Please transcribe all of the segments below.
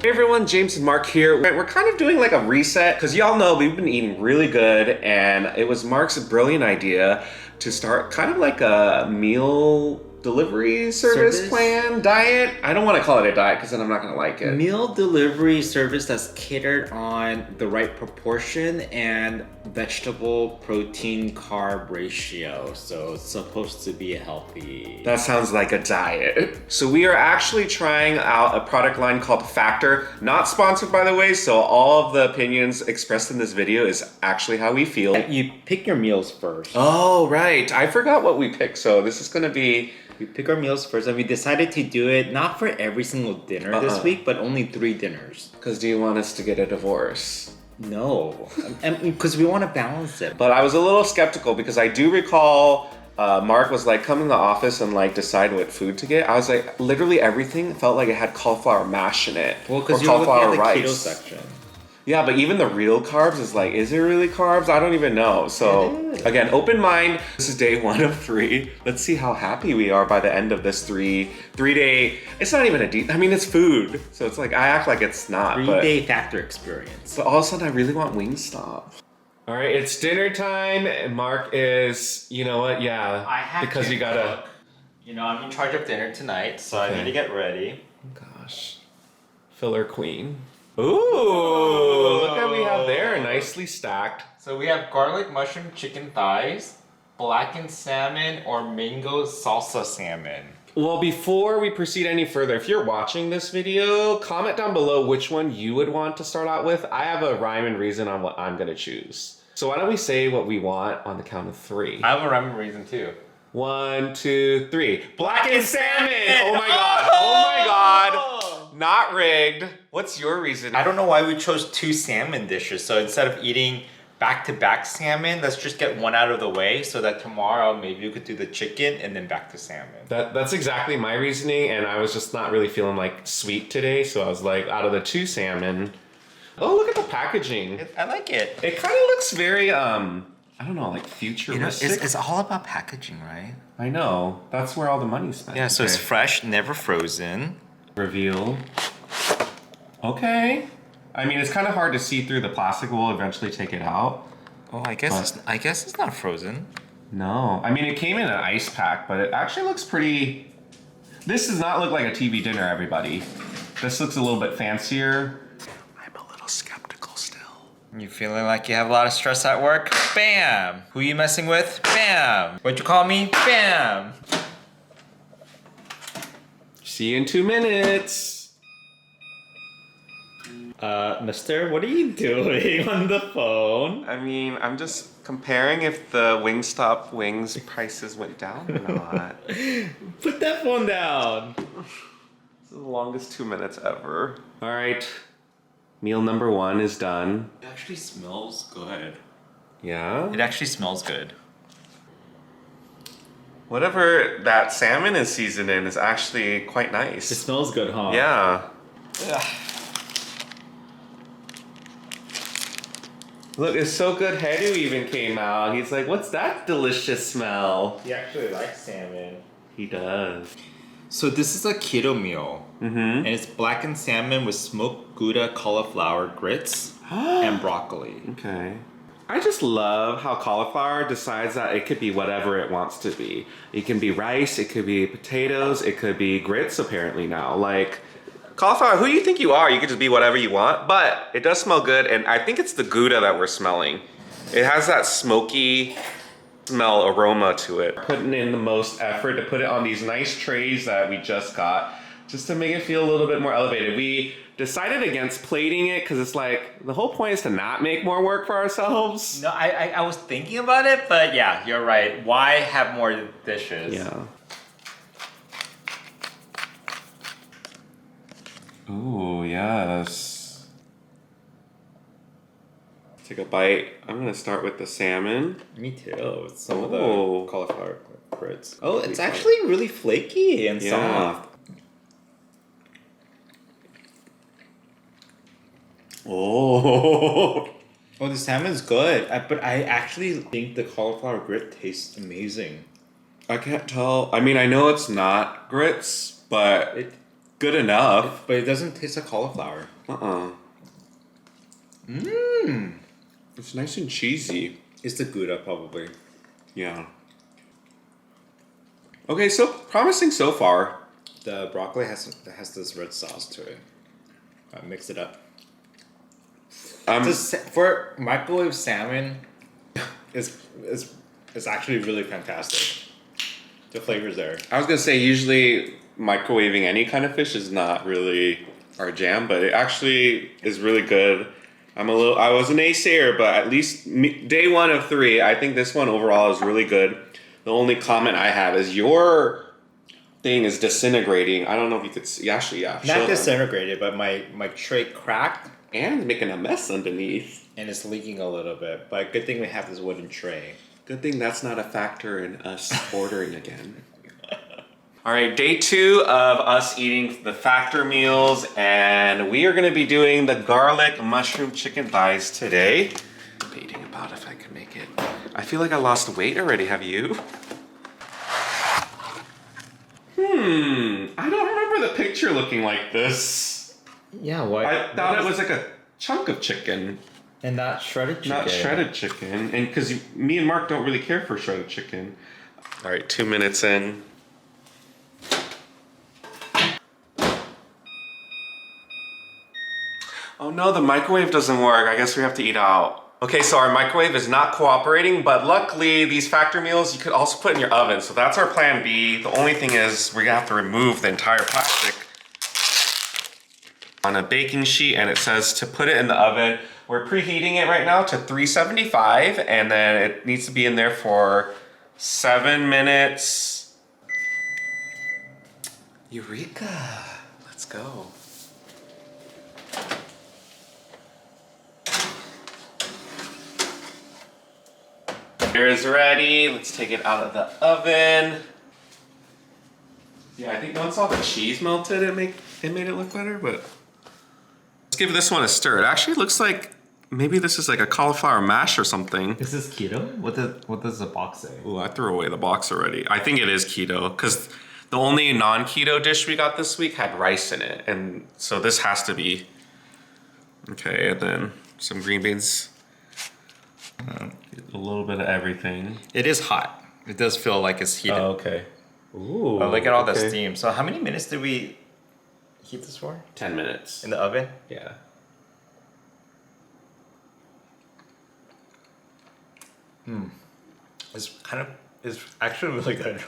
Hey everyone, James and Mark here. We're kind of doing like a reset because y'all know we've been eating really good, and it was Mark's brilliant idea to start kind of like a meal delivery service plan diet. I don't want to call it a diet because then I'm not going to like it. Meal delivery service that's catered on the right proportion and vegetable protein carb ratio. So it's supposed to be healthy. That sounds like a diet. So we are actually trying out a product line called Factor. Not sponsored, by the way, so all of the opinions expressed in this video is actually how we feel. You pick your meals first. Oh, right. I forgot what we picked, so this is going to be... We pick our meals first, and we decided to do it not for every single dinner this week, but only 3 dinners. Because do you want us to get a divorce? No, because we want to balance it. But I was a little skeptical because I do recall Mark was like, come in the office and like decide what food to get. I was like, literally everything felt like it had cauliflower mash in it. Well, because you're looking at the keto section. Yeah, but even the real carbs is like, is it really carbs? I don't even know. So again, open mind. This is day 1 of 3. Let's see how happy we are by the end of this three-day. It's not even I mean, it's food. So it's like, I act like it's not. 3-day Factor experience. But all of a sudden, I really want Wingstop. All right, it's dinner time. And Mark is, you know what? Yeah, I have because to you gotta. cook. You know, I'm in charge of dinner tonight, so I need to get ready. Oh, gosh, filler queen. Ooh, look what we have there, nicely stacked. So we have garlic mushroom chicken thighs, blackened salmon, or mango salsa salmon. Well, before we proceed any further, if you're watching this video, comment down below which one you would want to start out with. I have a rhyme and reason on what I'm gonna choose. So why don't we say what we want on the count of 3? I have a rhyme and reason too. 1, 2, 3. Blackened salmon! Oh my god! Oh my god! Not rigged. What's your reason? I don't know why we chose 2 salmon dishes. So instead of eating back-to-back salmon, let's just get one out of the way so that tomorrow maybe we could do the chicken and then back to salmon. That's exactly my reasoning, and I was just not really feeling like sweet today, so I was like, out of the 2 salmon. Oh, look at the packaging. I like it. It kind of looks very, I don't know, like futuristic. You know, it's all about packaging, right? I know. That's where all the money's spent. Yeah, so it's fresh, never frozen. Reveal. Okay. I mean, it's kind of hard to see through the plastic. We'll eventually take it out. Oh, I guess it's not frozen. No. I mean, it came in an ice pack, but it actually looks pretty... This does not look like a TV dinner, everybody. This looks a little bit fancier. I'm a little skeptical still. You feeling like you have a lot of stress at work? Bam! Who you messing with? Bam! What'd you call me? Bam! See you in 2 minutes. Mister, what are you doing on the phone? I mean, I'm just comparing if the Wingstop wings prices went down or not. Put that phone down. This is the longest 2 minutes ever. All right, meal number 1 is done. It actually smells good. Yeah? It actually smells good. Whatever that salmon is seasoned in is actually quite nice. It smells good, huh? Yeah. Ugh. Look, it's so good. Hedu even came out. He's like, what's that delicious smell? He actually likes salmon. He does. So this is a keto meal. And it's blackened salmon with smoked Gouda cauliflower grits and broccoli. Okay. I just love how cauliflower decides that it could be whatever it wants to be. It can be rice, it could be potatoes, it could be grits apparently now. Like, cauliflower, who do you think you are? You could just be whatever you want, but it does smell good, and I think it's the Gouda that we're smelling. It has that smoky smell aroma to it. Putting in the most effort to put it on these nice trays that we just got, just to make it feel a little bit more elevated. We decided against plating it because it's like, the whole point is to not make more work for ourselves. No, I was thinking about it, but yeah, you're right. Why have more dishes? Yeah. Ooh, yes. Take a bite. I'm gonna start with the salmon. Me too. Some of Oh. the cauliflower grits. Oh, it's actually really flaky and soft. Oh. Oh, the salmon's good, but I actually think the cauliflower grit tastes amazing. I can't tell. I mean, I know it's not grits, but It good enough. But it doesn't taste like cauliflower. It's nice and cheesy. It's the Gouda probably. Yeah. Okay, so promising so far. The broccoli has this red sauce to it. Mix it up. For microwave salmon, it's actually really fantastic. The flavor's there. I was gonna say usually microwaving any kind of fish is not really our jam, but it actually is really good. I was an naysayer, but at least day 1 of 3, I think this one overall is really good. The only comment I have is your thing is disintegrating. I don't know if you could see. Actually, yeah. Not disintegrated, but my tray cracked. And making a mess underneath. And it's leaking a little bit. But good thing we have this wooden tray. Good thing that's not a factor in us ordering again. All right, day 2 of us eating the factor meals, and we are gonna be doing the garlic mushroom chicken thighs today. Debating about if I can make it. I feel like I lost weight already, have you? I don't remember the picture looking like this. Yeah, why? I thought it was like a chunk of chicken. And not shredded chicken. Not shredded chicken. And because me and Mark don't really care for shredded chicken. All right, 2 minutes in. Oh no, the microwave doesn't work. I guess we have to eat out. Okay, so our microwave is not cooperating, but luckily these factor meals you could also put in your oven. So that's our plan B. The only thing is we're gonna have to remove the entire plastic on a baking sheet, and it says to put it in the oven. We're preheating it right now to 375, and then it needs to be in there for 7 minutes. Eureka, let's go. Here is ready. Let's take it out of the oven. Yeah, I think once all the cheese melted, it made it look better, but let's give this one a stir. It actually looks like maybe this is like a cauliflower mash or something. Is this keto? What does the box say? Ooh, I threw away the box already. I think it is keto because the only non-keto dish we got this week had rice in it, and so this has to be. Okay, and then some green beans. A little bit of everything. It is hot. It does feel like it's heated. Oh, okay. Ooh. Oh, look at all the steam. So how many minutes did we heat this for? 10 minutes. In the oven? Yeah. It's actually really good.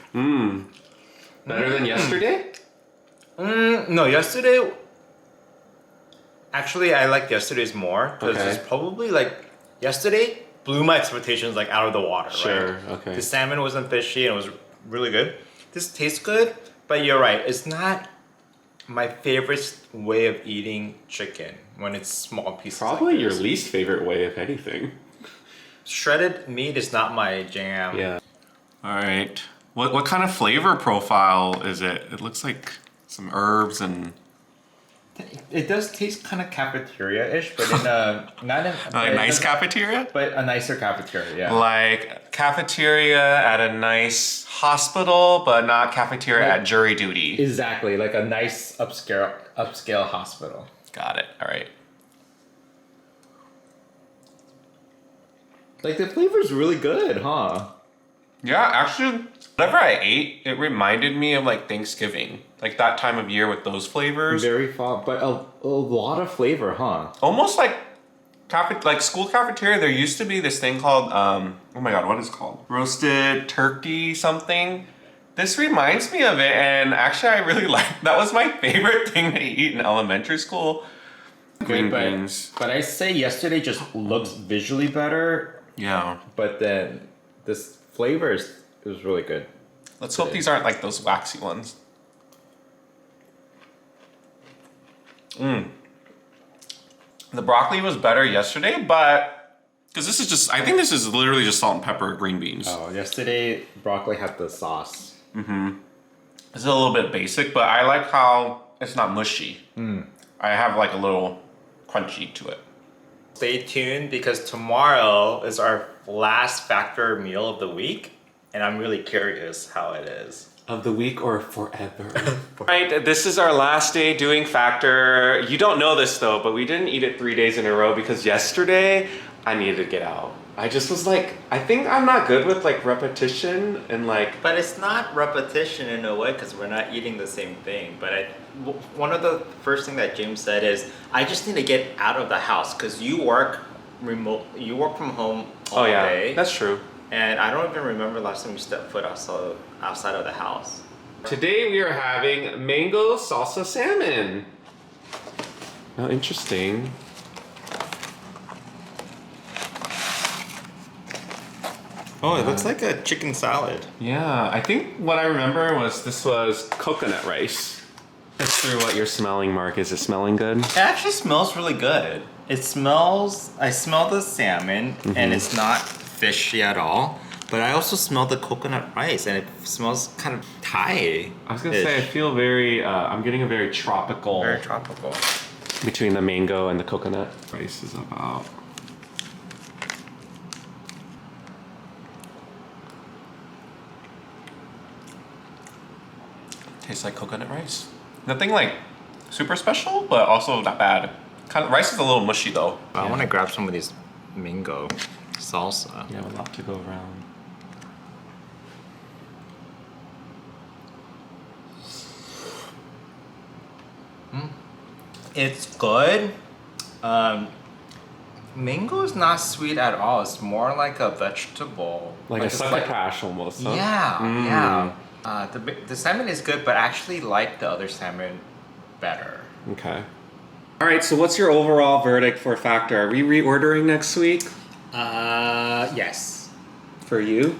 Better than yesterday? No, yesterday. Actually, I like yesterday's more because Okay. it's probably like yesterday blew my expectations like out of the water. Sure, Right? okay. The salmon wasn't fishy and it was really good. This tastes good, but you're right. It's not my favorite way of eating chicken when it's small pieces. Probably like your this. least favorite way, if anything. Shredded meat is not my jam. Yeah. All right. What kind of flavor profile is it? It looks like some herbs and It does taste kind of cafeteria-ish, but in a not in like nice cafeteria. but a nicer cafeteria. Yeah. Like cafeteria at a nice hospital, but not cafeteria Like- at jury duty. Exactly, like a nice upscale hospital. Got it. All right. Like the flavor's really good, huh? Yeah, actually, whatever I ate, it reminded me of like Thanksgiving, like that time of year with those flavors. Very fun, but a lot of flavor, huh? Almost like like school cafeteria. There used to be this thing called oh my god, what is it called? Roasted turkey something. This reminds me of it, and actually, I really like. That was my favorite thing to eat in elementary school. Green beans. But I say yesterday just looks visually better, Yeah. but then this flavor is really good. Let's hope these aren't like those waxy ones. The broccoli was better yesterday, but because this is just, I think this is literally just salt and pepper, green beans. Oh, yesterday broccoli had the sauce. It's a little bit basic, but I like how it's not mushy. I have like a little crunchy to it. Stay tuned because tomorrow is our last factor meal of the week, and I'm really curious how it is. Of the week or forever? Right, this is our last day doing Factor. You don't know this though, but we didn't eat it 3 days in a row because yesterday I needed to get out. I just was like, I think I'm not good with like repetition and like... But it's not repetition in a way because we're not eating the same thing. But one of the first thing that James said is, I just need to get out of the house because you work from home all day. That's true. And I don't even remember last time you stepped foot outside of the house. Today we are having mango salsa salmon. Oh, interesting. Oh, it looks like a chicken salad. Yeah, I think what I remember was this was coconut rice. That's through what you're smelling, Mark. Is it smelling good? It actually smells really good. I smell the salmon and it's not fishy at all. But I also smell the coconut rice and it smells kind of Thai. I was gonna say, I feel very, I'm getting a very tropical. Very tropical. Between the mango and the coconut. Rice is about. Tastes like coconut rice. Nothing like super special, but also not bad. Kind of, rice is a little mushy though. I want to grab some of these mango salsa. You have a lot to go around. It's good. Mango is not sweet at all. It's more like a vegetable. Like a succotash almost, huh? Yeah, yeah. The salmon is good, but I actually like the other salmon better. Okay. All right, so what's your overall verdict for Factor? Are we reordering next week? Yes. For you?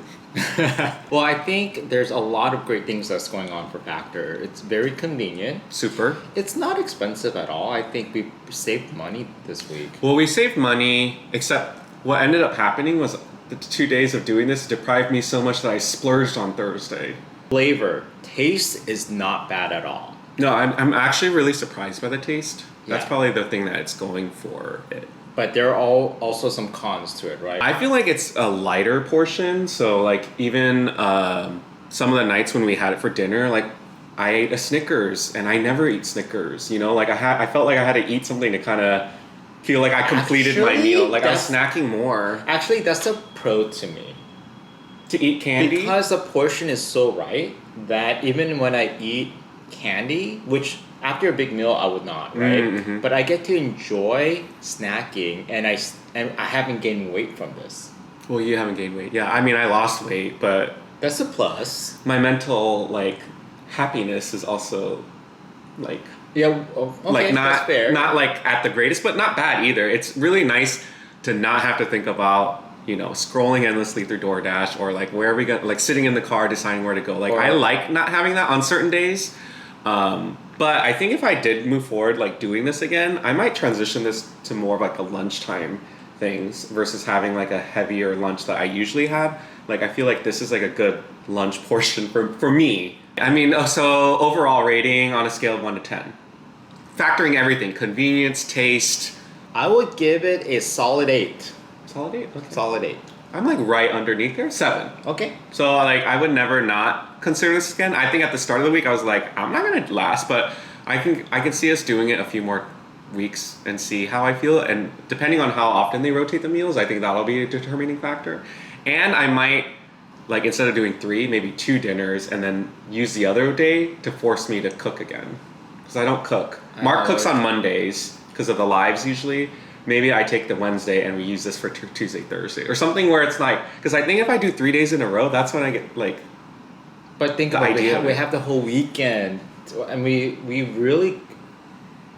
Well, I think there's a lot of great things that's going on for Factor. It's very convenient. Super. It's not expensive at all. I think we saved money this week. Well, we saved money, except what ended up happening was the 2 days of doing this deprived me so much that I splurged on Thursday. Flavor, taste is not bad at all. No, I'm actually really surprised by the taste. That's Yeah. probably the thing that it's going for it. But there are also some cons to it, right? I feel like it's a lighter portion, so like even some of the nights when we had it for dinner, like I ate a Snickers, and I never eat Snickers. You know, like I felt like I had to eat something to kind of feel like I completed my Actually, meal. Like I was snacking more. Actually, that's a pro to me. To eat candy? Because the portion is so right that even when I eat candy, which after a big meal I would not, right? Mm-hmm. But I get to enjoy snacking, and I haven't gained weight from this. Well, you haven't gained weight. Yeah, I mean, I lost weight, but That's a plus. my mental like happiness is also like Yeah, okay, like that's fair. not like at the greatest, but not bad either. It's really nice to not have to think about, you know, scrolling endlessly through DoorDash or like where are we going, like sitting in the car deciding where to go. Like I like not having that on certain days. But I think if I did move forward like doing this again, I might transition this to more of like a lunchtime things versus having like a heavier lunch that I usually have. Like I feel like this is like a good lunch portion for me. I mean, so overall rating on a scale of 1 to 10. Factoring everything, convenience, taste. I would give it a solid 8. Solid 8? Okay. Solid 8. I'm like right underneath there, 7. Okay. So like I would never not consider this again. I think at the start of the week I was like, I'm not gonna last, but I can see us doing it a few more weeks and see how I feel. And depending on how often they rotate the meals, I think that'll be a determining factor. And I might like instead of doing 3, maybe 2 dinners and then use the other day to force me to cook again. Because I don't cook. Mark cooks on Mondays because of the lives usually. Maybe I take the Wednesday and we use this for Tuesday, Thursday, or something where it's like, because I think if I do 3 days in a row, that's when I get like. But think about it, we have the whole weekend, and we really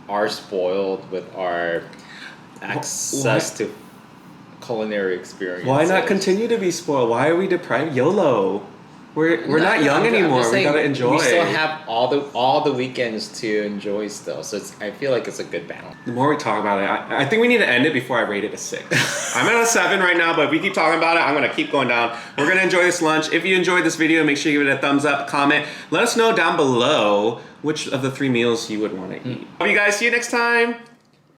are spoiled with our access to culinary experience. Why not continue to be spoiled? Why are we deprived? YOLO. We're not young anymore. We gotta enjoy. We still have all the weekends to enjoy still. So I feel like it's a good balance. The more we talk about it, I think we need to end it before I rate it a 6. I'm at a 7 right now, but if we keep talking about it, I'm gonna keep going down. We're gonna enjoy this lunch. If you enjoyed this video, make sure you give it a thumbs up, comment. Let us know down below which of the 3 meals you would want to eat. Love you guys. See you next time.